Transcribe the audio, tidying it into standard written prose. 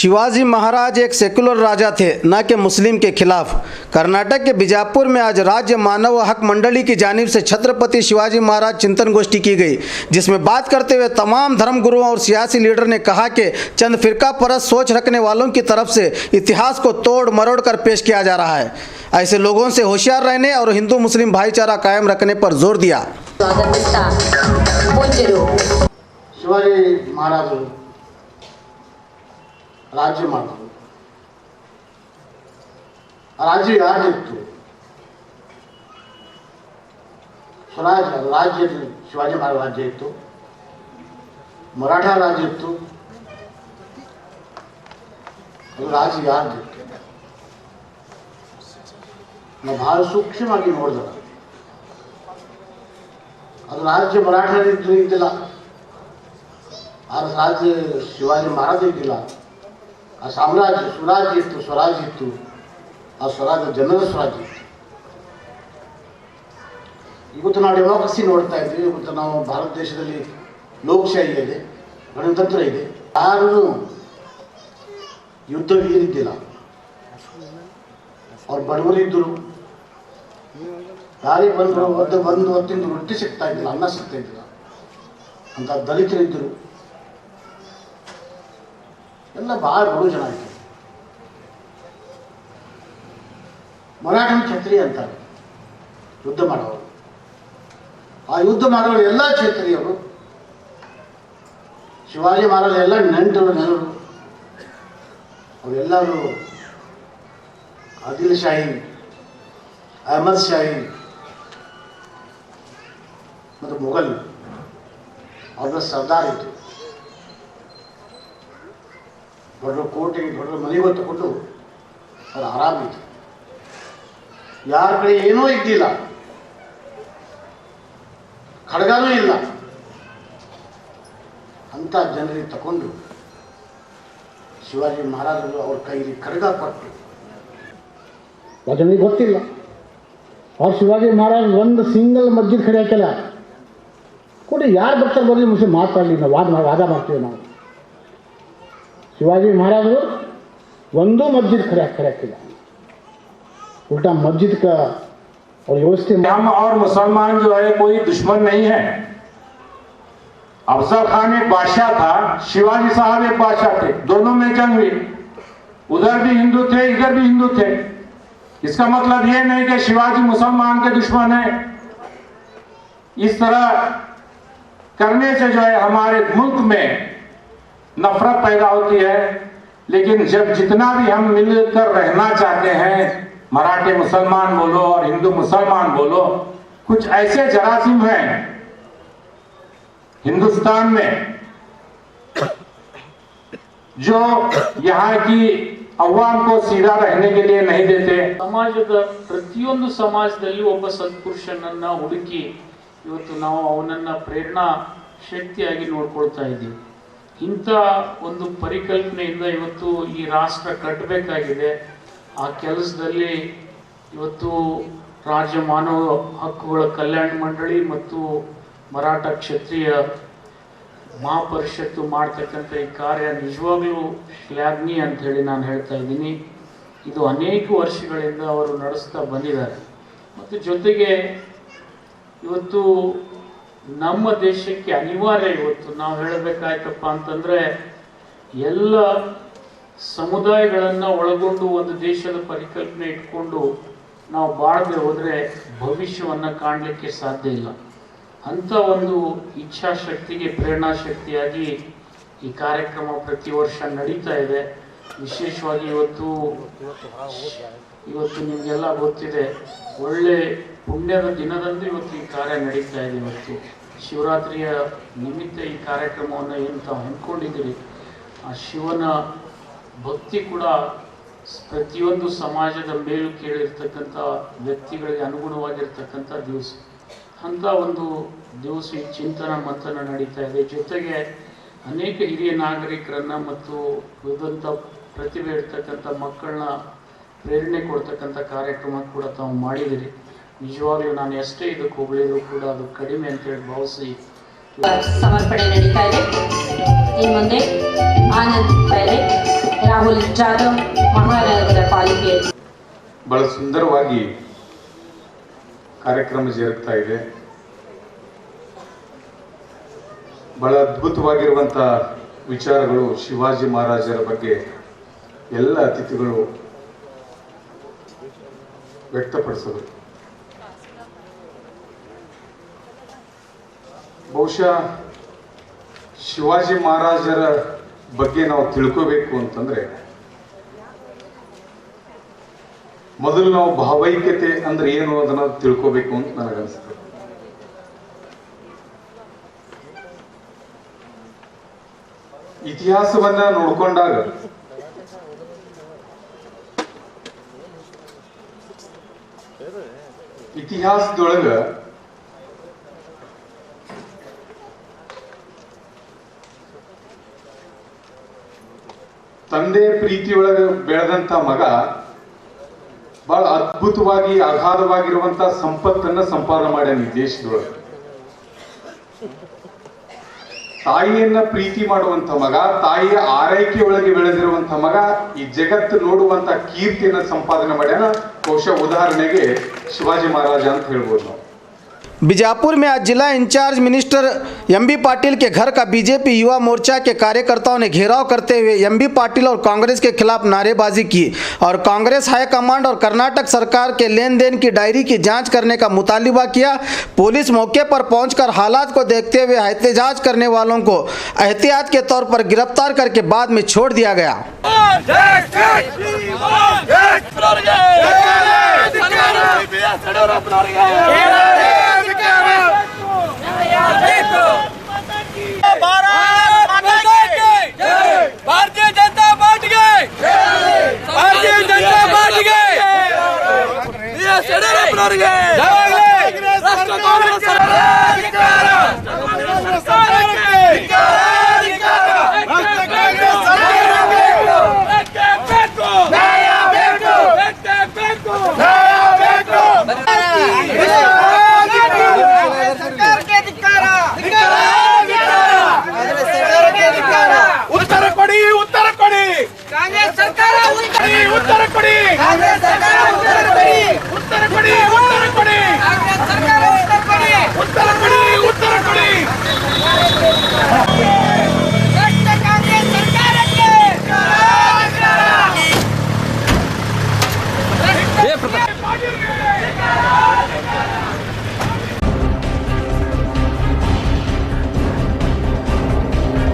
शिवाजी महाराज एक सेकुलर राजा थे, न कि मुस्लिम के खिलाफ। कर्नाटक के बीजापुर में आज राज्य मानव हक मंडली की जानिब से छत्रपति शिवाजी महाराज चिंतन गोष्ठी की गई, जिसमें बात करते हुए तमाम धर्म गुरुओं और सियासी लीडर ने कहा कि चंद फिरका परस्त सोच रखने वालों की तरफ से इतिहास को तोड़ मरोड़ कर पेश किया जा रहा है। ऐसे लोगों से होशियार रहने और हिंदू मुस्लिम भाईचारा कायम रखने पर जोर दिया। शिवाजी महाराज राज्य ಮಾಡಿದ್ರು। राज्य ಯಾರಿತ್ತು? ಸ್ವರಾಜ राज्य शिवाजी महाराज राज्य ಇತ್ತು, ಮರಾಠಾ राज्य ಇತ್ತು। ಅದು राज्य ಯಾರಿತ್ತು? ನಾವು ಬಹಳ ಸೂಕ್ಷ್ಮವಾಗಿ ನೋಡಿದಾಗ ಅದು राज्य ಮರಾಠಾ ಇದ್ದಿಲ್ಲ, ಆ राज्य शिवाजी महाराज ಇದ್ದಿಲ್ಲ। ಆ ಸಾಮ್ರಾಜ್ಯ ಸುರಾಜ್ಯ ಇತ್ತು, ಸ್ವರಾಜ್ಯ ಇತ್ತು, ಆ ಸ್ವರಾಜ್ಯ ಜನರ ಸ್ವರಾಜ್ಯ ಇತ್ತು। ಇವತ್ತು ನಾವು ಡೆಮೋಕ್ರಸಿ ನೋಡ್ತಾ ಇದ್ದೀವಿ। ಇವತ್ತು ನಾವು ಭಾರತ ದೇಶದಲ್ಲಿ ಲೋಕಶಾಹಿ ಇದೆ, ಗಣತಂತ್ರ ಇದೆ, ಯಾರೂ ಯುದ್ಧ ವೀರಿದ್ದಿಲ್ಲ। ಅವ್ರು ಬಡವರಿದ್ದರು, ಯಾರಿಗೆ ಬಂದರು ಬಂದು ಹೊತ್ತಿಂದ ರೊಟ್ಟಿ ಸಿಗ್ತಾ ಇದ್ದಿಲ್ಲ, ಅನ್ನ ಸಿಗ್ತಾ ಇದ್ದಿಲ್ಲ ಅಂತ ದಲಿತರಿದ್ದರು, ಎಲ್ಲ ಭಾಳ ಬಡ ಜನ ಇತ್ತು। ಮರಾಠನ ಕ್ಷತ್ರಿಯ ಅಂತಾರೆ ಯುದ್ಧ ಮಾಡೋರು। ಆ ಯುದ್ಧ ಮಾಡೋರು ಎಲ್ಲ ಕ್ಷತ್ರಿಯರು, ಶಿವಾಜಿ ಮಹಾರಾಜ ಎಲ್ಲ ನೆಂಟರು ನೆನರು, ಅವರೆಲ್ಲರೂ ಆದಿಲ್ ಶಾಹಿ, ಅಹಮದ್ ಶಾಹಿ ಮತ್ತು ಮೊಘಲ್ ಅವರ ಸರ್ದಾರ್ ಇತ್ತು। ದೊಡ್ಡ ಕೋಟೆಗೆ ದೊಡ್ಡ ಮನೆಗೆ ತಗೊಂಡು ಅವ್ರು ಆರಾಮಿತ್ತು, ಯಾರ ಕಡೆ ಏನೂ ಇದ್ದಿಲ್ಲ, ಖಡ್ಗನೂ ಇಲ್ಲ ಅಂತ ಜನರಿಗೆ ತಗೊಂಡು ಶಿವಾಜಿ ಮಹಾರಾಜರು ಅವ್ರ ಕೈಲಿ ಖಡ್ಗ ಕೊಟ್ಟು ಜನರಿಗೆ ಗೊತ್ತಿಲ್ಲ। ಅವ್ರು ಶಿವಾಜಿ ಮಹಾರಾಜ್ ಒಂದು ಸಿಂಗಲ್ ಮಸ್ಜಿದ್ ಖಡೆ ಹಾಕಿಲ್ಲ, ಕೊಡಿ ಯಾರು ಬರ್ತಾರೆ ಬರಲಿ ಮುಸ್ಲಿಂ ಮಾತಾಡಲಿ, ನಾವು ವಾದ ಮಾಡ್ತೀವಿ ನಾವು। शिवाजी महाराज ಒಂದು मस्जिद खड़े हाकिಲ್ಲ, उल्टा मस्जिद का और व्यवस्था। हम और मुसलमान जो है कोई दुश्मन नहीं है। अफजल खान एक बादशाह था, शिवाजी साहब एक बादशाह थे, दोनों में जंग हुई, उधर भी हिंदू थे इधर भी हिंदू थे। इसका मतलब ये नहीं कि शिवाजी मुसलमान के दुश्मन है। इस तरह करने से जो है हमारे मुल्क में नफरत पैदा होती है। लेकिन जब जितना भी हम मिलकर रहना चाहते हैं, मराठी मुसलमान बोलो और हिंदू मुसलमान बोलो, कुछ ऐसे जरासीम हैं हिंदुस्तान में जो यहाँ की अवाम को सीधा रहने के लिए नहीं देते। ಸಮಾಜದ ಪ್ರತಿಯೊಂದು ಸಮಾಜದಲ್ಲಿ ಒಬ್ಬ ಸತ್ಪುರುಷನನ್ನ ಹುಡುಕಿ ಇವತ್ತು ನಾವು ಅವನನ್ನ ಪ್ರೇರಣಾ ಶಕ್ತಿಯಾಗಿ ನೋಡ್ಕೊಳ್ತಾ ಇದ್ದೀವಿ। ಇಂಥ ಒಂದು ಪರಿಕಲ್ಪನೆಯಿಂದ ಇವತ್ತು ಈ ರಾಷ್ಟ್ರ ಕಟ್ಟಬೇಕಾಗಿದೆ। ಆ ಕೆಲಸದಲ್ಲಿ ಇವತ್ತು ರಾಜ್ಯ ಮಾನವ ಹಕ್ಕುಗಳ ಕಲ್ಯಾಣ ಮಂಡಳಿ ಮತ್ತು ಮರಾಠ ಕ್ಷತ್ರಿಯ ಮಹಾಪರಿಷತ್ತು ಮಾಡ್ತಕ್ಕಂಥ ಈ ಕಾರ್ಯ ನಿಜವಾಗ್ಲೂ ಶ್ಲಾಘನೀಯ ಅಂತ ಹೇಳಿ ನಾನು ಹೇಳ್ತಾ ಇದ್ದೀನಿ। ಇದು ಅನೇಕ ವರ್ಷಗಳಿಂದ ಅವರು ನಡೆಸ್ತಾ ಬಂದಿದ್ದಾರೆ ಮತ್ತು ಜೊತೆಗೆ ಇವತ್ತು ನಮ್ಮ ದೇಶಕ್ಕೆ ಅನಿವಾರ್ಯ ಇವತ್ತು ನಾವು ಹೇಳಬೇಕಾಯ್ತಪ್ಪ ಅಂತಂದರೆ ಎಲ್ಲ ಸಮುದಾಯಗಳನ್ನು ಒಳಗೊಂಡು ಒಂದು ದೇಶದ ಪರಿಕಲ್ಪನೆ ಇಟ್ಕೊಂಡು ನಾವು ಬಾಳದೆ ಹೋದರೆ ಭವಿಷ್ಯವನ್ನು ಕಾಣಲಿಕ್ಕೆ ಸಾಧ್ಯ ಇಲ್ಲ। ಅಂಥ ಒಂದು ಇಚ್ಛಾಶಕ್ತಿಗೆ ಪ್ರೇರಣಾ ಶಕ್ತಿಯಾಗಿ ಈ ಕಾರ್ಯಕ್ರಮ ಪ್ರತಿ ವರ್ಷ ನಡೀತಾ ಇದೆ। ವಿಶೇಷವಾಗಿ ಇವತ್ತು ನಿಮಗೆಲ್ಲ ಗೊತ್ತಿದೆ, ಒಳ್ಳೆ ಪುಣ್ಯದ ದಿನದಂದು ಇವತ್ತು ಈ ಕಾರ್ಯ ನಡೀತಾ ಇದೆ। ಇವತ್ತು ಶಿವರಾತ್ರಿಯ ನಿಮಿತ್ತ ಈ ಕಾರ್ಯಕ್ರಮವನ್ನು ಏನು ತಾವು ಹಮ್ಮಿಕೊಂಡಿದ್ದೀರಿ, ಆ ಶಿವನ ಭಕ್ತಿ ಕೂಡ ಪ್ರತಿಯೊಂದು ಸಮಾಜದ ಮೇಲೂ ಕೇಳಿರ್ತಕ್ಕಂಥ ವ್ಯಕ್ತಿಗಳಿಗೆ ಅನುಗುಣವಾಗಿರ್ತಕ್ಕಂಥ ದಿವಸ, ಅಂಥ ಒಂದು ದಿವಸ ಈ ಚಿಂತನ ಮಂಥನ ನಡೀತಾ ಇದೆ। ಜೊತೆಗೆ ಅನೇಕ ಹಿರಿಯ ನಾಗರಿಕರನ್ನು ಮತ್ತು ವಿವಿಧ ಪ್ರತಿಭೆ ಇರ್ತಕ್ಕಂಥ ಮಕ್ಕಳನ್ನ ಪ್ರೇರಣೆ ಕೊಡ್ತಕ್ಕಂಥ ಕಾರ್ಯಕ್ರಮ ಕೂಡ ತಾವು ಮಾಡಿದಿರಿ। ನಿಜವಾಗ್ಲೂ ನಾನು ಎಷ್ಟೇ ಇದಕ್ಕೆ ಹೋಗಲಿದ್ರು ಕೂಡ ಅದು ಕಡಿಮೆ ಅಂತ ಹೇಳಿ ಭಾವಿಸಿ ಸಮರ್ಪಣೆ ನಡೀತಾ ಇದೆ। ಇನ್ನು ಮುಂದೆ ಆನಂದ್ ಪೈಲೆ ರಾಹುಲ್ ಜಾಧವ್ ಮಹಾನಗರ ಪಾಲಿಕೆ. ಬಹಳ ಸುಂದರವಾಗಿ ಕಾರ್ಯಕ್ರಮ ಜರುಗ್ತಾ ಇದೆ. ಬಹಳ ಅದ್ಭುತವಾಗಿರುವಂಥ ವಿಚಾರಗಳು ಶಿವಾಜಿ ಮಹಾರಾಜರ ಬಗ್ಗೆ ಎಲ್ಲ ಅತಿಥಿಗಳು ವ್ಯಕ್ತಪಡಿಸಿದರು. ಬಹುಶಃ ಶಿವಾಜಿ ಮಹಾರಾಜರ ಬಗ್ಗೆ ನಾವು ತಿಳ್ಕೋಬೇಕು ಅಂತಂದ್ರೆ ಮೊದಲು ನಾವು ಭಾವೈಕ್ಯತೆ ಅಂದ್ರೆ ಏನು ಅದನ್ನ ತಿಳ್ಕೋಬೇಕು ಅಂತ ನನಗನ್ಸುತ್ತೆ. ಇತಿಹಾಸವನ್ನ ನೋಡ್ಕೊಂಡಾಗ ಇತಿಹಾಸದೊಳಗ ತಂದೆ ಪ್ರೀತಿಯೊಳಗೆ ಬೆಳೆದಂತ ಮಗ ಬಹಳ ಅದ್ಭುತವಾಗಿ ಅಗಾಧವಾಗಿರುವಂತ ಸಂಪತ್ತನ್ನ ಸಂಪಾದನೆ ಮಾಡ್ಯಾನ ಈ ದೇಶದೊಳಗೆ. ತಾಯಿಯನ್ನ ಪ್ರೀತಿ ಮಾಡುವಂತ ಮಗ, ತಾಯಿಯ ಆರೈಕೆ ಒಳಗೆ ಬೆಳೆದಿರುವಂತ ಮಗ ಈ ಜಗತ್ತು ನೋಡುವಂತ ಕೀರ್ತಿಯನ್ನ ಸಂಪಾದನೆ ಮಾಡ್ಯಾನ. ಬಹುಶಃ ಉದಾಹರಣೆಗೆ ಶಿವಾಜಿ ಮಹಾರಾಜ ಅಂತ ಹೇಳ್ಬೋದು ನಾವು. बीजापुर में आज जिला इंचार्ज मिनिस्टर एमबी पाटिल के घर का बीजेपी युवा मोर्चा के कार्यकर्ताओं ने घेराव करते हुए एमबी पाटिल और कांग्रेस के खिलाफ नारेबाजी की और कांग्रेस हाईकमांड और कर्नाटक सरकार के लेन देन की डायरी की जांच करने का मुतालिबा किया। पुलिस मौके पर पहुंचकर हालात को देखते हुए एहतजाज करने वालों को एहतियात के तौर पर गिरफ्तार करके बाद में छोड़ दिया गया। भारतीय जनता पार्टी के भारतीय जनता पार्टी के यಡಿಯೂರಪ್ಪನವರಿಗೆ ರಾಷ್ಟ್ರ ಕಾಂಗ್ರೆಸ್ उत्तर कोड़ी कांग्रेस सरकार उत्तर कोड़ी उत्तर कोड़ी उत्तर कोड़ी कांग्रेस सरकार उत्तर कोड़ी उत्तर कोड़ी उत्तर कोड़ी कांग्रेस सरकार के ये